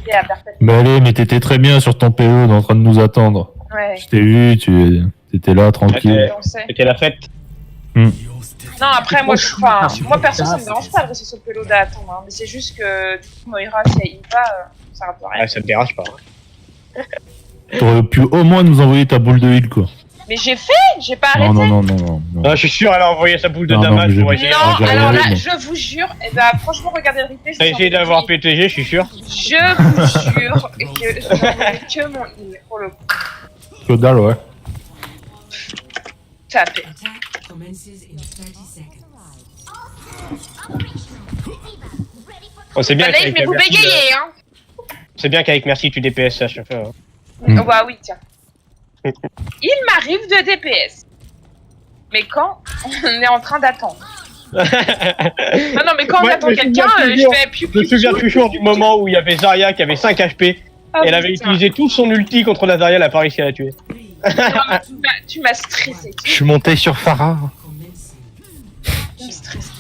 Et à perpétuer. Mais allez, mais t'étais très bien sur ton PO en train de nous attendre. Ouais. Je t'ai vu, tu étais là tranquille. On sait. C'était la fête. Non, après, moi, moi perso, ça me dérange pas de rester sur le pélo d'attendre. Hein, mais c'est juste que, du coup, Moira, si elle y va, ça rapporte rien. Ouais, ça te dérange pas. T'aurais pu au moins nous envoyer ta boule de heal, quoi. Mais j'ai fait, j'ai pas arrêté. Non. Non, je suis sûr, elle a envoyé sa boule de Non, damage mais pour j'ai- essayer. Non, j'ai alors là, regardé, je vous jure, eh ben, franchement, regardez le replay. T'as essayé d'avoir PTG, je suis sûr. Je vous jure que je n'envoyais que mon heal, pour le coup. Que dalle, ouais. Tapé. Attack commences in 30 seconds. Oh, c'est bien Bah, Naïf, qu'avec mais vous Merci, bégayez, hein. c'est bien qu'avec Merci tu DPS à chaque fois. Hein. Mm. Oh, bah oui, tiens. Il m'arrive de DPS. Mais quand on est en train d'attendre. Non, mais quand on Ouais, attend mais je me quelqu'un, souviens je toujours- fais plus. Je me souviens toujours du moment où il y avait Zarya qui avait 5 HP Ah, et elle avait putain. utilisé tout son ulti contre la Zarya, elle a pas réussi à la tuer. Tu m'as stressé. Je suis monté sur Farah. Tu m'as stressé.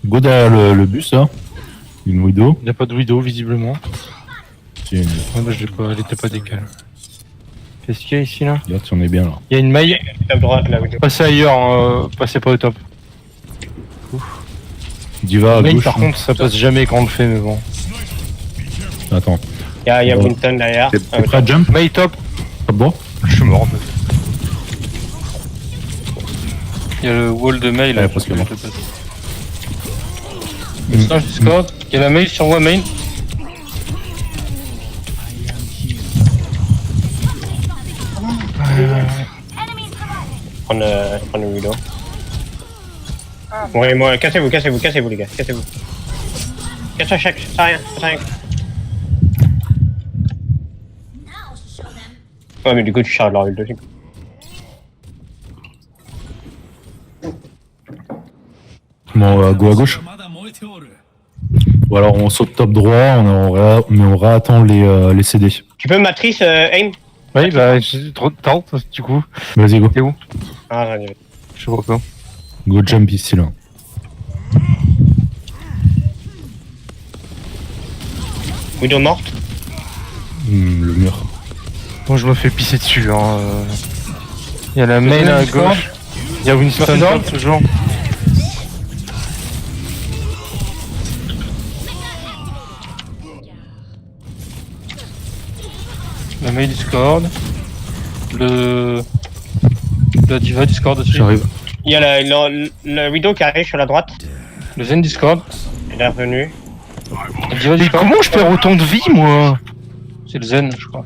Go derrière le bus, là. Une widow. Il n'y a pas de widow visiblement. C'est une... Ah bah, elle était pas décalée. Qu'est-ce qu'il y a ici là? Regarde si on est bien, là. Il y a une maille. Tape droite là, oui. Passez ailleurs, passez pas au top. Diva à Maille gauche. par contre ça passe jamais quand on le fait mais bon. Attends. Il y a Bon. Winton derrière. T'es prêt à jump? Maille top. Ah bon? Je suis mort. Il y a le wall de mail là. Ouais, presque mort. Message Discord. Il y a la mail sur moi main. Prendre le Widow. Ah. Ouais, moi, cassez-vous les gars, cassez-vous. Casse-toi chaque, ça rien, ça rien. Ouais, mais du coup, tu charges leur huile dessus. Bon, go à gauche. Ou alors on saute top droit, mais on réattend les CD. Tu peux matrice aim? Oui bah j'ai trop de temps du coup. Vas-y, go. T'es où? Ah, j'en ai. Je vois pas. Go jump ici, là. Widow morte. Le mur. Bon je me fais pisser dessus hein. Il y a la mail à gauche. Il y a Winston top toujours. La mail Discord. La diva Discord aussi. J'arrive. Il y a le Widow qui arrive sur la droite. Le Zen Discord. Il est revenu. La diva Mais Discord. comment je perds autant de vie, moi? C'est le Zen je crois.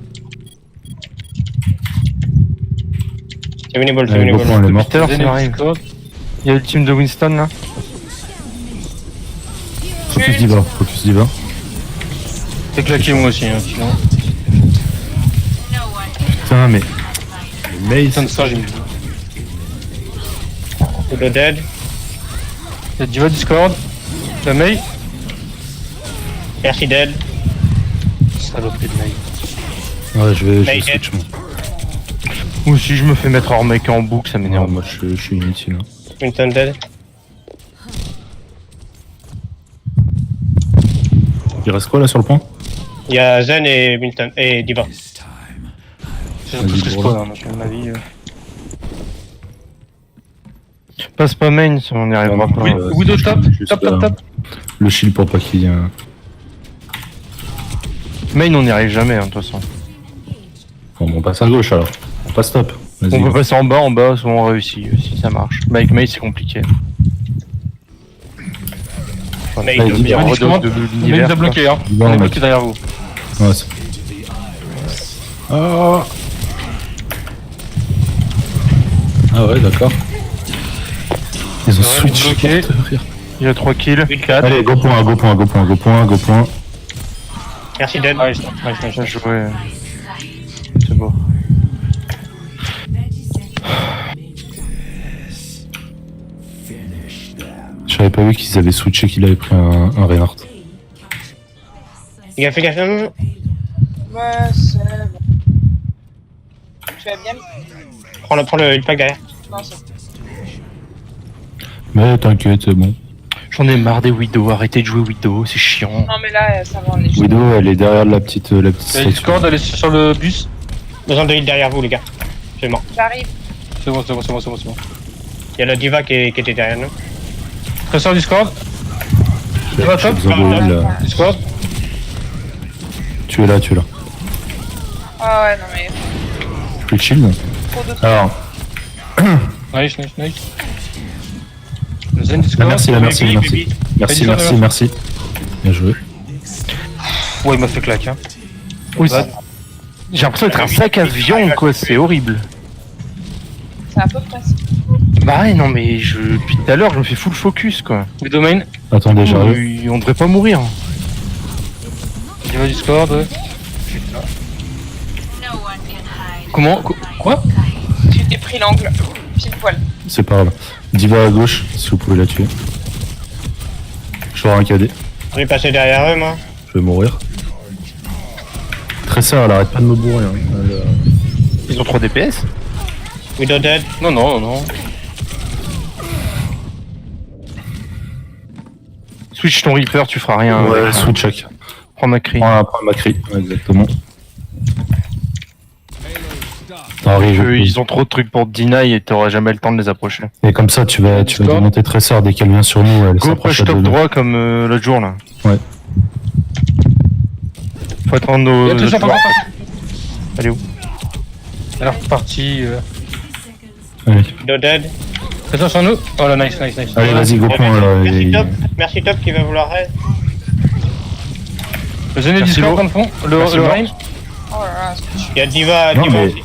C'est winnable, c'est Allez, go winnable. point, elle est morte. Tout à l'heure Focus ça m'arrive. Discord. Il y a le team de Winston là. diva, focus diva. C'est claqué moi aussi hein, sinon. Putain, mais... Mais Putain de ça j'ai mis. Widow dead. La diva Discord. La mail. Merci dead. Saloperie de mail. Ouais, je vais Mais- switch, moi. Ou si je me fais mettre en mec en boucle ça Non, m'énerve. moi, je suis inutile. Hein. Winston dead. Il reste quoi, là, sur le point? Il y a Zen et Winston et Diva. C'est Vas-y, tout ce que je drôle. crois hein, dans ma vie. Passe pas main, ça on n'y arrivera pas. Widow top, top, top, top. Le shield pour pas qu'il y ait... Main on n'y arrive jamais hein, de toute façon. Bon, on passe à gauche, alors. On passe top. Vas-y, On go. peut passer en bas, soit on réussit, si ça marche. Mais avec Mail c'est compliqué. Mail, Allez, de- dis-moi. Il y a Redog de Mais il l'univers. nous a bloqué, hein. Diva, On est on bloqué derrière vous. Ouais, c'est... Ah. Ah ouais, d'accord. Ils ont Ouais, switch. bloqué. Il y a 3 kills, 4. Allez, go point, go point, go point, go point, go point. Merci dead. Nice, nice, nice. Bien joué. C'est beau. 30 seconds. J'avais pas vu qu'ils avaient switché, qu'il avait pris un Reinhardt. Les gars, fais gaffe. Non, non, non. Ouais, c'est bon. Tu vas bien? Prends le pack derrière. Non, c'est Mais t'inquiète, c'est bon. J'en ai marre des Widow, arrêtez de jouer Widow, c'est chiant. Non, mais là, ça va, on est juste. Widow, elle est derrière la petite Il y a statue. Discord, elle est sur le bus. Besoin de heal derrière vous, les gars. C'est mort. J'arrive. C'est bon, c'est bon, c'est bon, c'est bon, c'est bon. Il y a la diva qui était derrière nous. Presseur Discord. Diva J'ai top. besoin de heal, là. Discord. Tu es là, tu es là. Ah ouais, non, mais Plus de shield. trop de trucs. Alors, Nice, nice, nice. Zen Discord. merci, là, merci, Bibi, merci. Bibi. Merci, Bibi, merci, Bibi. merci. Bien joué. Ouais, il m'a fait claque, hein. Oui, Ouais. j'ai l'impression d'être un sac à viande, quoi, c'est horrible. C'est à peu près ça. Bah ouais, non, mais depuis tout à l'heure, je me fais full focus, quoi. Les domaines. Attendez, j'arrive. On devrait pas mourir. Diva Discord, ouais. Comment quoi? Tu t'es pris l'angle. Pile poil. C'est pas grave. Diva à gauche, si vous pouvez la tuer. Je vais avoir un KD. Je vais passer derrière eux, moi. Je vais mourir. Tressa, elle arrête pas de me bourrer. Hein. Ils ont 3 DPS? Widow dead. Non, non, non. Switch ton Reaper, tu feras rien. Ouais, switch check. Prends ma cri. Prends ma cri. Ouais, exactement. Ils ont trop de trucs pour te deny et t'auras jamais le temps de les approcher. Et comme ça, tu vas démonter Tressa dès qu'elle vient sur nous. Elle Go s'approche push top de nous. droit comme l'autre jour là. Ouais. Faut attendre nos. Il y a toujours pas Elle est où? Elle est repartie. Allez, Widow dead. Attention sur nous. Oh là, nice, nice, nice. allez vas-y, go point là. Merci et- Top. Merci Top qui va vouloir raid. Le Zenith Merci, Discord Lo. dans le fond. Merci, Le Lo. range. Oh là là, c'est Il y a Diva, Non, Diva mais- aussi.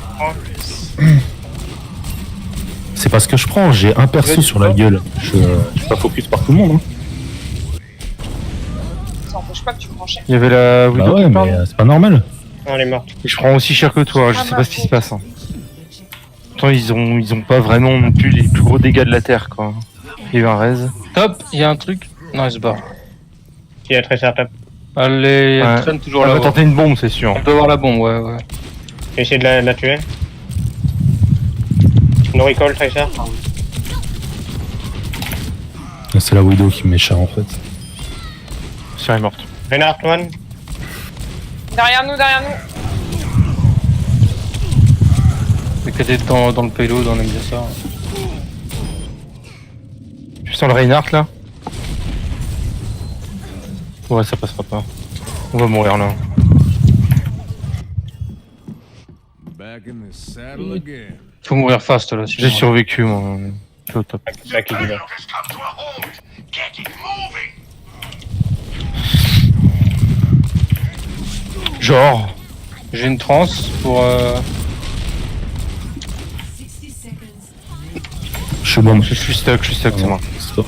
C'est parce que je prends, j'ai un perso sur la gueule. Je suis pas focus par tout le monde. Hein. ça empêche pas que tu prends cher. Il y avait la Bah Widow ouais, qui mais parle. c'est pas normal. Non, elle est morte. Et je prends aussi cher que toi, je sais pas ce qui se passe. Hein. Pourtant, ils ont pas vraiment non plus les plus gros dégâts de la terre quoi. Il y a eu un raise. Top, il y a un truc. Non, il se barre. Il y a très certain. Elle Ouais. traîne toujours On va là. tenter une bombe, c'est sûr. On peut voir la bombe, ouais, ouais. J'ai essayé de la tuer. No recall, Tracer. C'est la Widow qui m'échappe en fait. Elle est morte. Reinhardt, one. Derrière nous, derrière nous. Mais que t'es dans le payload, on aime bien ça. Tu sens le Reinhardt là? Ouais, ça passera pas. On va mourir là. Back in the saddle again. Faut mourir fast là. sinon- J'ai survécu moi. Je suis au top. C'est là qui dit là. Genre. J'ai une transe pour. 60 seconds. Je suis bon. Je suis stuck, c'est moi. Stop.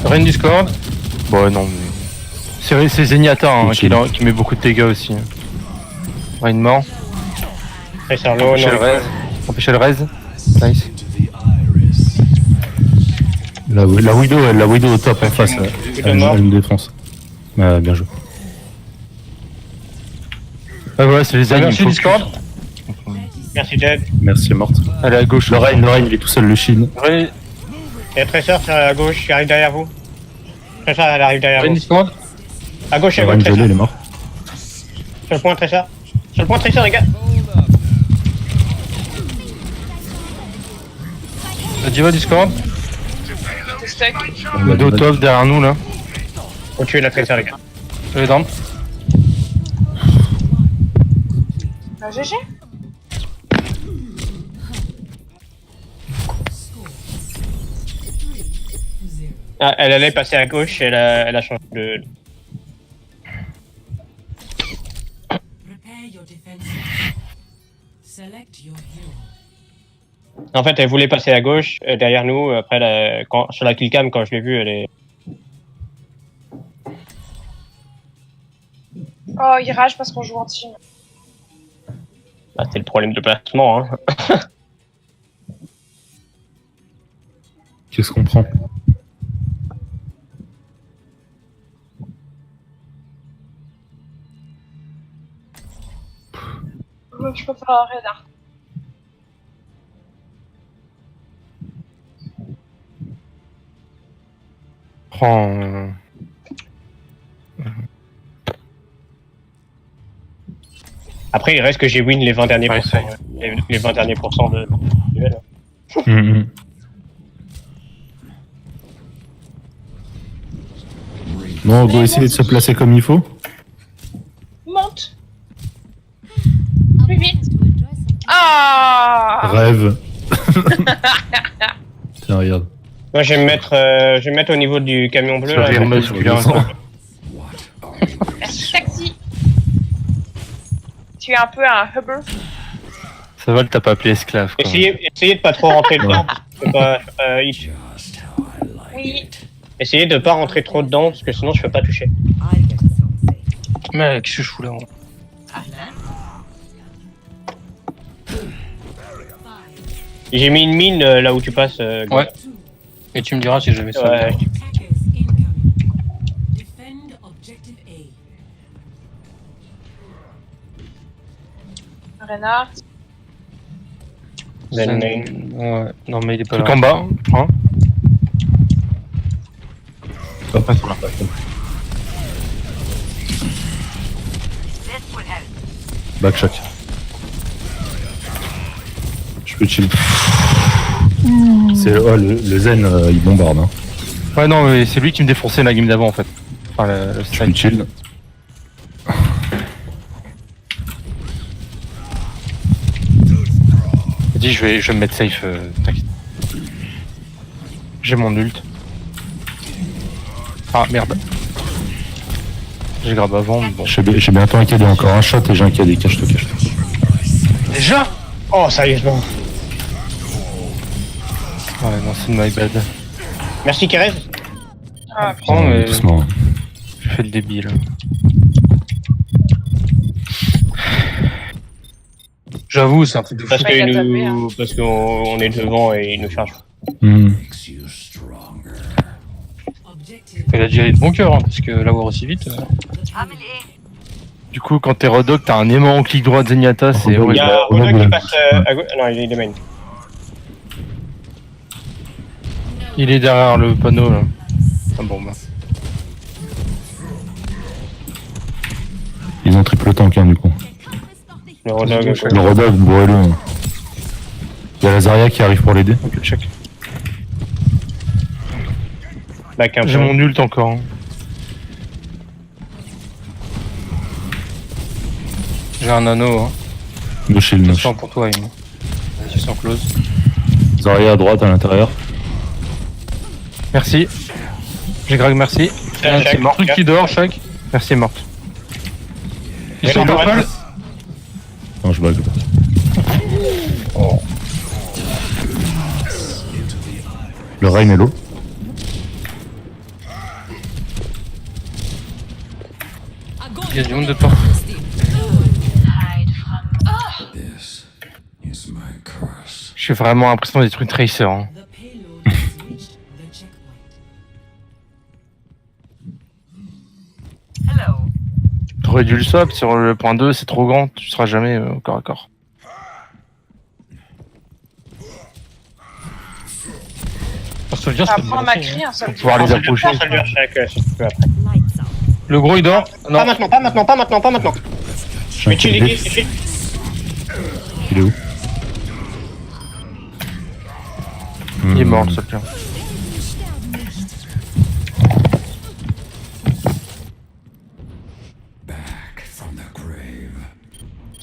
Rain Discord. Bon, non, mais. C'est Zenyatta hein, Utile. qui met beaucoup de dégâts aussi. Rain mort. Tracer low, Empêcher no le recall. raise. Empêcher le raise. Nice. La Widow au top en face. Elle me défonce. Bien joué. Ah voilà, c'est les animes. Merci Discord. Merci Dead. Merci, morte. Elle est à gauche. Lorraine, il est tout seul, le shield. Rain Il y a Tracer sur la gauche qui arrive derrière vous. Tracer, elle arrive derrière vous. Discord. À gauche, à Lorraine gauche, gelée, Tracer. elle est morte. Sur le point, Tracer. Sur le point, Tracer, les gars. Diva Discord. T'es stuck. Widow top derrière nous là. Faut tuer la Tracer, les gars. Je vais down. Bah, GG. Ah, elle allait passer à gauche, elle a changé de. Prepare your defenses. Select your hero. En fait, elle voulait passer à gauche, derrière nous. Après, sur la killcam, quand je l'ai vue, elle est. Oh, il rage parce qu'on joue en team. Bah, c'est le problème de placement, hein. Qu'est-ce qu'on prend? Je peux faire un radar. Prends. Après, il reste que j'ai win les 20 derniers Ouais, pourcents. Les 20 derniers pourcents de duel. Mhm. Bon, on doit essayer de se placer comme il faut. Monte. Plus vite. Ah. Rêve. Tiens, regarde. Moi, je vais me mettre au niveau du camion bleu. Ça Là, va je- masculin, quoi. Merci, taxi. Tu es un peu un hubber. Ça va, t'as pas appelé esclave, quoi. Essayez de pas trop rentrer dedans. Je peux pas hit. Oui. Essayez de pas rentrer trop dedans, parce que sinon je peux pas toucher. Mec, je suis fou là. J'ai mis une mine là où tu passes. Ouais. Et tu me diras si je mets ça. Ouais. Attackers incoming. Defend objective A. Renard. Zen main. Ouais. Non, mais il est pas Truc là. en bas, prends. Hop, sur la Backshot. Je peux chill. C'est le zen, il bombarde. Hein. Ouais, non, mais c'est lui qui me défonçait la game d'avant, en fait. Enfin, le Je peux chill. J'ai dit, je vais me mettre safe, t'inquiète. J'ai mon ult. Ah, merde. J'ai grab avant, mais bon. J'ai bientôt un KD, encore un shot et j'ai un KD, cache-toi, cache-toi. Déjà? Oh, sérieusement. Ouais, non, c'est my bad. Merci, Kerez. Ah, Prends, mais Doucement. je fais le débile. J'avoue, c'est un truc de fou. Parce Ouais, il a que tapé, nous, parce qu'on est devant et il nous charge. Hmm. Objective. Il a dû aller de bon cœur, hein, parce que l'avoir aussi vite. Du coup, quand t'es Rodok, t'as un aimant en clic droit de Zenyatta, c'est Rodok, Il y horrible. a on a Rodok qui de- passe à gauche. Non, il est main. Il est derrière le panneau, là. Ah bon, bah. Ils ont triple tank, hein, du coup. Le Rodok. Le Rodok, brûle-le. Il y a la Zarya qui arrive pour l'aider. Ok, check. Back un peu. J'ai mon ult encore. Hein. J'ai un anneau, hein. No shield, no Je sens shield. pour toi, Im. Je sens close. Zarya à droite, à l'intérieur. Merci. J'ai grag, merci. Tiens, C'est Shaq, mort. Truc regarde. qui dort, chaque. Merci, est morte. Ils Mais sont non, pas mal. Non, je bug pas. Le Rain est low. Il y a du monde de partout. J'ai vraiment l'impression d'être une tracer. Hein. The payload has reached the checkpoint. T'aurais dû le swap sur le point 2, c'est trop grand, tu seras jamais au corps à corps. Parce que je veux dire, Ça c'est prend bien ma aussi, cri, hein. un seul. Pour pouvoir les approcher. Soldier Shaq, si tu peux après. Le gros il dort. Non, Pas maintenant, pas maintenant, pas maintenant, pas maintenant. J'ai un Mais chill, les KD. gars, chill. Il est où? il est mort le soldier.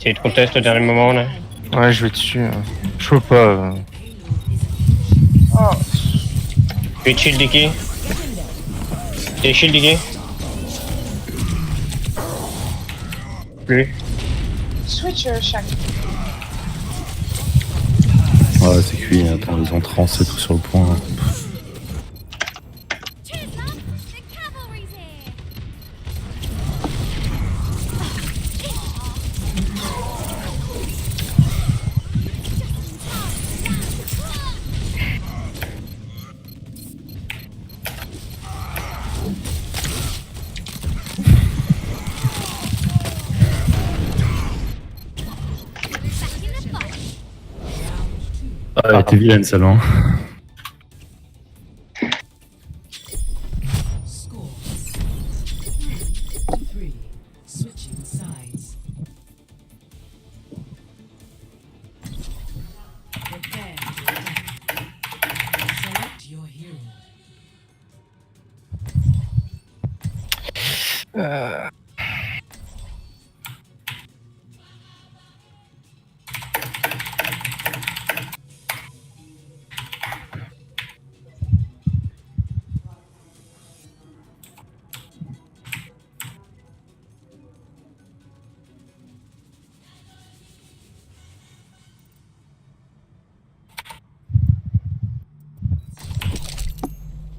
C'est trop test au dernier moment là. Ouais, je vais dessus. Je peux pas. Oh. Tu es chill, Dicky. T'es chill, Dicky. Plus. Switcher, chaque. Ouais, c'est cuit. Attends, les entrants, c'est tout sur le point. Ah, elle était vilaine celle-là. Hein.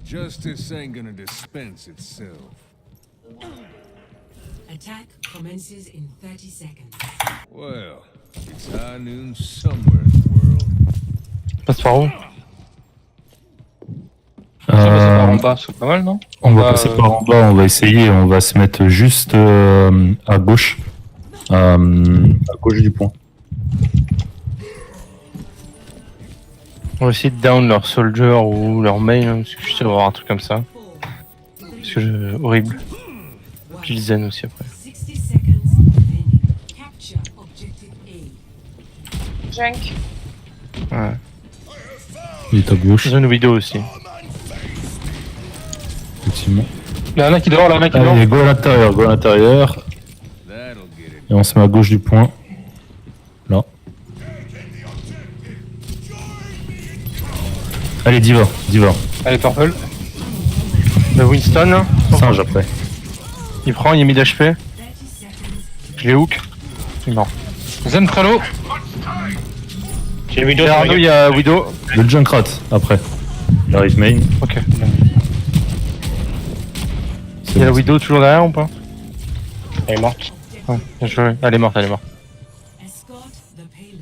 Justice ain't gonna dispense itself. Attack commences in 30 seconds. Well, it's high noon somewhere in the world. Passe par où? Ça passe par en Euh, bas, c'est pas mal, non? on va Bah, passer par en bas, on va essayer, on va se mettre juste à gauche. À gauche du pont. On va essayer de down leur soldier ou leur main, hein, parce que je sais avoir un truc comme ça. Parce que horrible. Puis le zen aussi après. 60 seconds remaining. Capture objective A. Junk. Ouais. Il est à gauche, Zone vidéo aussi. effectivement. Il y en a qui dehors, là, il y en a qui dehors. Allez, go à l'intérieur. That'll get it. Et on se met à gauche du point. Là. Allez, Diva. Allez, Purple. Le Winston, hein, Singe après. il prend, il est mis d'HP. 30 seconds. Je les hook. Il est mort. Zen très low. J'ai Widow Derrière sur nous, la il y a Widow. Le Junkrat après. Il arrive main. Ok. Il y a la Widow toujours derrière ou pas? Elle est morte. Ouais, bien joué. Elle est morte, elle est morte. Escort the payload.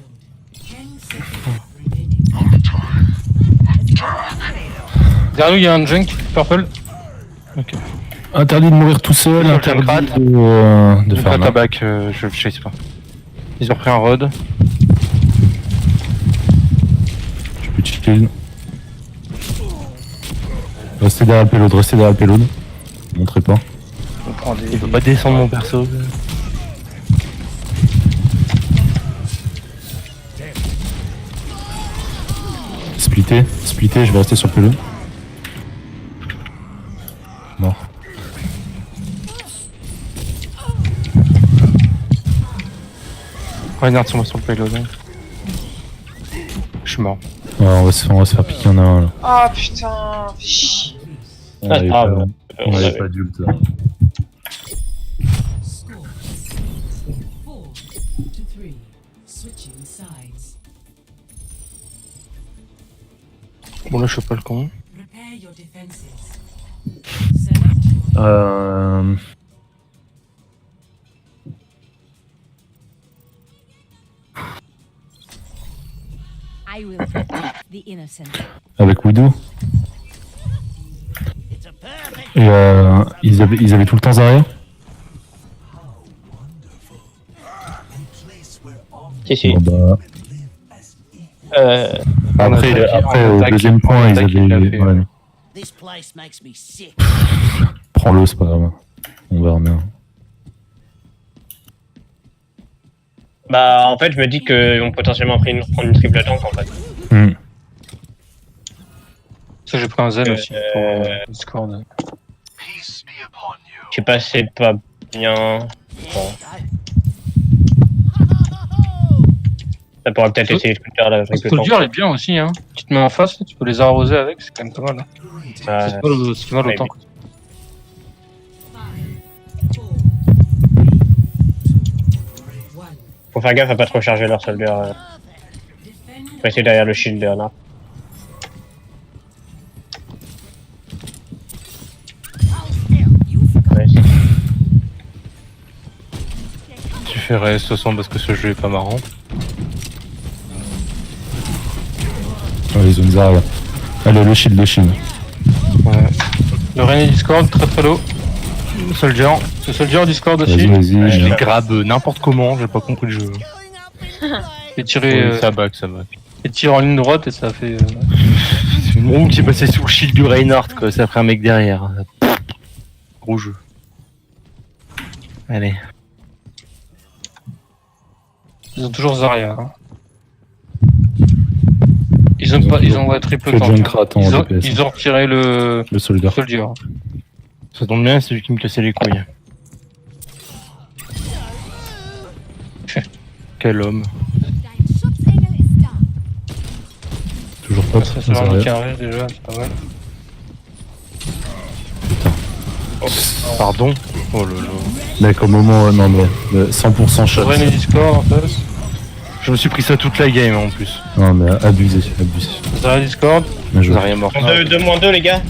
10 seconds remaining. Derrière nous, il y a un junk, Purple. Ok. Interdit de mourir tout seul, Le interdit Junkrat. de Donc faire là, mal. tabac, je le chase pas. Ils ont pris un rod. Je peux chill. Restez derrière le payload, Montrez pas. On prend des... Il peut pas descendre mon perso. Splitter, je vais rester sur le payload. Mort. Regarde sur moi sur le payload. Hein. Je suis mort. Ouais, on va se faire piquer un à un là. Oh putain, fais chier. On Ah, avait c'est grave. pas- On on avait avait- pas d'ult là. Score 4 to 3. Switching sides. Bon là je suis pas le con. Prepare your defenses. Select your I will protect the innocent. Avec Widow. Et ils avaient tout le temps Zarya. Si. Bon, bah, Euh, après, on au attaque, deuxième point, ils attaque, il l'a avaient. fait, Ouais. ouais. This place makes me sick. Prends-le, c'est pas grave. On verra bien. bah, en fait, je me dis qu'ils vont potentiellement prendre une triple tank, en fait. Hmm. Ça, j'ai pris un Zen aussi pour Euh, Discord. Je sais pas, c'est pas bien. Bon. Ça pourrait peut-être essayer de faire la triple tank. Soldier est bien aussi, hein. Tu te mets en face, tu peux les arroser avec, c'est quand même pas mal. Hein. Euh, C'est pas le, ce qui va mais autant. 5, 4, 3, 2, 1. faut faire gaffe à pas trop charger leur soldier. Defend Rester derrière le shield de Bernard. Ouais, Tu fais reste au son parce que ce jeu est pas marrant. Ouais, ils ont une Zarya. Allez, le shield. Ouais. Le René Discord très très low. Le Soldier. Le Soldier Discord aussi. Vas-y, Je les viens. grab n'importe comment, j'ai pas compris le jeu. Et tirer, Ça back. et tire en ligne droite et ça fait. C'est une roue qui est passée sous le shield du Reinhardt quoi, ça a pris un mec derrière. Gros jeu. Allez. Ils ont toujours Zarya. Hein. Ils ont ouais, triple que tank. hein. Junkrat en Ils ont, DPS. ils ont retiré le Le soldier. Soldier. Ça tombe bien, c'est lui qui me cassait les couilles. Quel homme. Toujours pas. Ça, ça c'est un arrive. carré déjà, c'est pas mal. Pardon. Oh là là. Mec, au moment, non mais 100% shot. Ren et Discord en face. Je me suis pris ça toute la game en plus. Non mais abusé. Zarya Discord. Bien joué. J'ai rien mort. 2-2, les gars.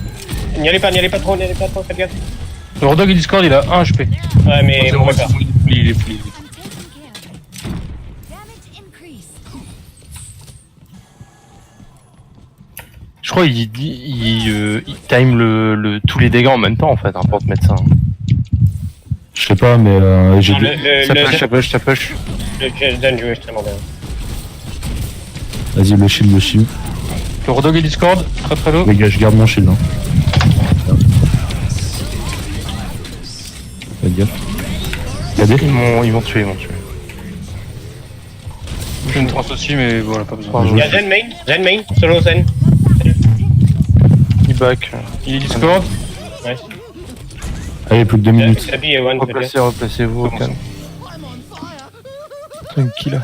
N'y allez pas trop, faites gaffe. Le Rodog et Discord, il a 1 HP. Ouais, mais C'est bon, bon, d'accord. il est pli. Je crois qu'il il time tous les dégâts en même temps en fait, pour te mettre ça. Je sais pas, mais j'ai Non, deux. Ça push, ça push. Le Zen joue extrêmement bien. Vas-y, le shield. Le Rodog et Discord, très très low. Les gars, je garde mon shield. Hein. Faites gaffe. Regardez. Ils m'ont tué. J'ai une trans aussi, mais voilà, pas besoin. Il y a Zen main, solo Zen. Il back. Il est Discord. Ouais. Allez, plus que 2 minutes. Sabi et One, faites gaffe. Replacez-vous au calme. Tranquille.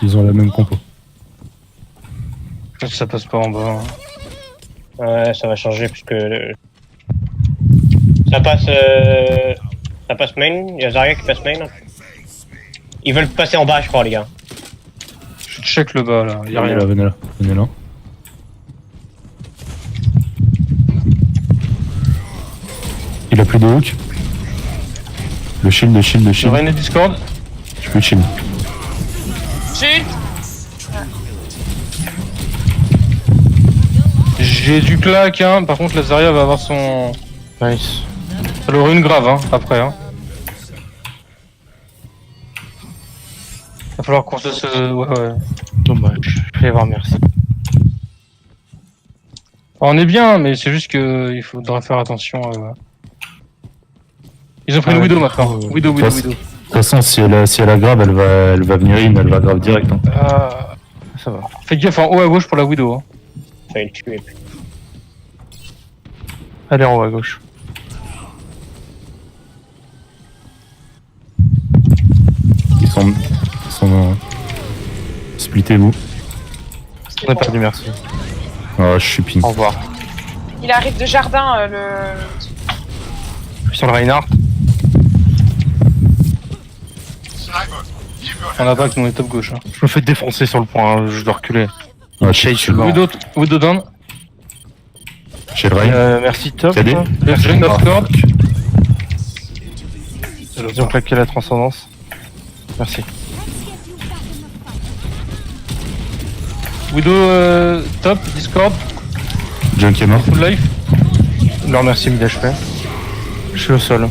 Ils ont la même compo. Je pense que ça passe pas en bas. Hein. Ouais, ça va changer puisque ça passe main. Il y a Zarya qui passe main. Ils veulent passer en bas, je crois, les gars. Je check le bas là, y'a rien. Venez là. Il a plus de hook. Le shield. Le Ren et Discord. Je peux shield. Chut. J'ai du claque, hein. Par contre, la Zarya va avoir son. Nice. Elle aura une grave, hein, après. Hein. Va falloir qu'on se. Ouais. Dommage. Je vais voir, merci. On est bien, mais c'est juste que il faudra faire attention. Ils ont pris une Widow maintenant. Widow. De toute façon, si elle a grave, elle va venir in, elle va grave direct. Hein. Ça va. Faites gaffe en haut à gauche pour la Widow. Hein. Fallait le tuer. Allez en haut à gauche. Ils sont splittez-vous. On a perdu, merci. Ah, je suis ping. Au revoir. Il arrive de jardin, Sur le Reinhardt. On attaque, nous on est top gauche. Hein. Je me fais défoncer sur le point, hein, je dois reculer. Ah, je suis mort. Widow down. J'ai le rail. Merci Top. T'as dit Le Ren Discord. Ils ont claqué la transcendance. Merci. Widow top, Discord, Junk est mort. full life. Non merci 1000 HP. Je suis au sol.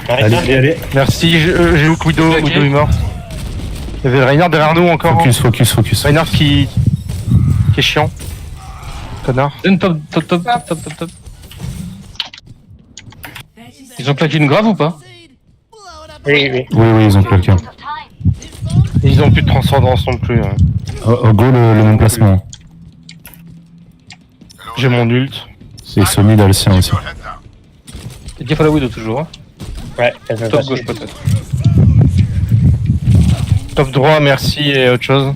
Allez. Merci, j'ai eu Widow, Ok. Widow est mort. Il y avait Reinhardt derrière nous encore. Focus. Reinhardt qui est chiant. Connard. Zen top. Ils ont claqué une grave ou pas? Oui. Oui, ils ont quelqu'un. Et ils ont plus de transcendance non plus. Hein. Go le même placement. J'ai mon ult. Et Sony a le sien aussi. Faites gaffe à la Widow toujours. Hein. Ouais, elle veut Top passer. gauche peut-être. Top droit, merci et autre chose.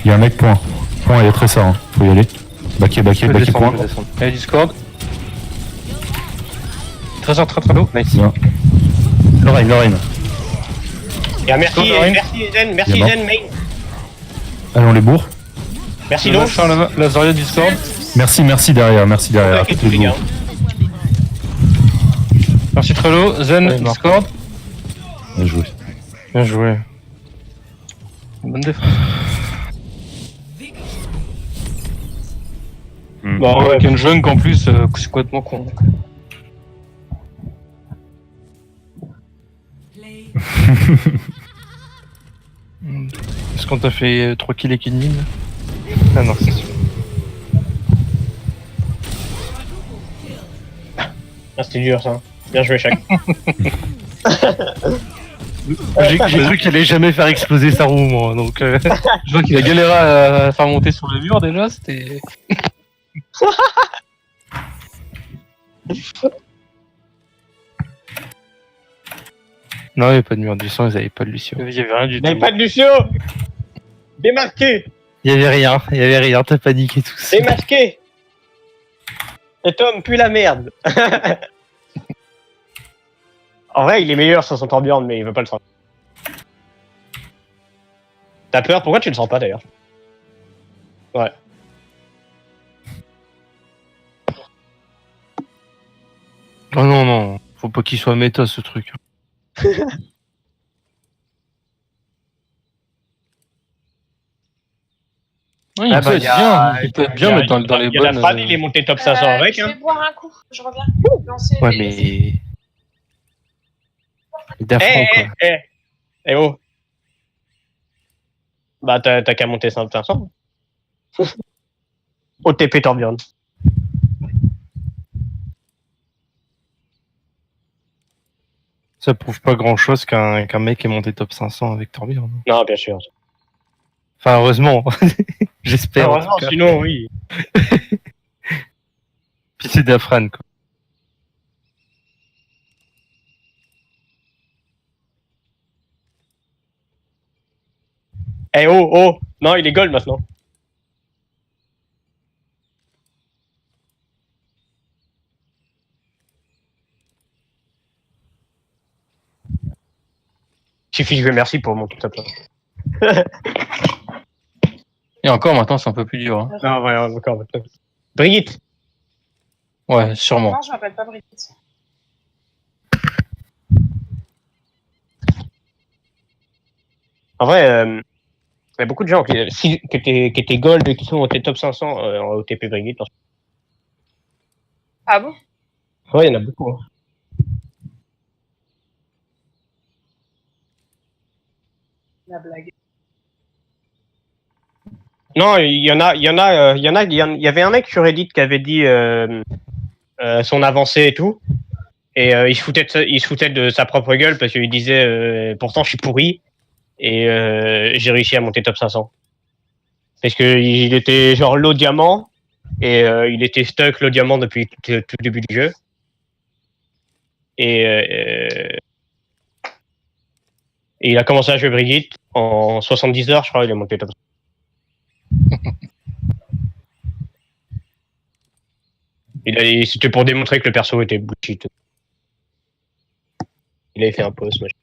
Il y a un mec point. Point, il est très ça. Hein. Faut y aller. Backé Je point. descends. Allez Discord. Trésor très low. Nice. Bien. Lorraine. Et merci Il est mort. Zen main. Allez, on les bourre. Merci Le Long. machin, la Zarya Discord. Merci derrière. Attaquez tous les gars. Merci Trello. Zen Ouais, mort. Discord. Bien joué. Bien joué. Bonne défense. Bon, ouais. Avec une junk en plus, c'est complètement con. Play Est-ce qu'on t'a fait 3 kills et killing? Ah non, c'est sûr. Ah, c'était dur ça. Bien joué, Shaq. J'ai cru qu'elle allait jamais faire exploser sa roue, moi, donc... Je vois qu'il a galéré à faire monter sur le mur déjà, c'était. Non, il n'y avait pas de mur du sang, ils avaient pas de Lucio. Il y avait rien du Il n'y avait tout. pas de Lucio. Démarqué. Il y avait rien, t'as paniqué tout ça. Démasqué. Cet homme pue la merde. En vrai, il est meilleur sur son Torbjorn, mais il veut pas le sentir. T'as peur? Pourquoi tu le sens pas d'ailleurs? Ouais. Oh non, non, faut pas qu'il soit méta ce truc. Oui, Ah bah, peut y a- être bien. Il peut être bien, mais dans les Il y a la bonnes. Fran, il est monté top 500 avec. Je Hein. vais boire un coup, je reviens. Lancer Ouais, les- mais. Eh, D'affront, quoi. Eh oh. Bah, t'as qu'à monter 500. OTP Torbjorn. Ça prouve pas grand chose qu'un mec ait monté top 500 avec Torbjorn. Non, bien sûr. Enfin, heureusement. J'espère. en Heureusement, tout cas. sinon, oui. Puis c'est Dafran, quoi. Eh oh, oh. Non, il est gold maintenant. Suffit que je lui merci pour monter top 1. Et encore maintenant, c'est un peu plus dur. Hein. Non, ouais, encore maintenant. Brigitte. Ouais, sûrement. Non, je m'appelle pas Brigitte. En vrai, il y a beaucoup de gens qui étaient gold et qui sont montés top 500 en OTP Brigitte. Ah bon? Ouais, il y en a beaucoup. Hein. La blague. Non, il y avait un mec sur Reddit qui avait dit son avancée et tout, et il se foutait de sa propre gueule parce qu'il disait pourtant je suis pourri et j'ai réussi à monter top 500 parce que il était genre low diamant et il était stuck low diamant depuis tout le début du jeu et il a commencé à jouer Brigitte en 70 heures, je crois, il est monté top 500. C'était pour démontrer que le perso était bullshit. Il avait fait un post, machin.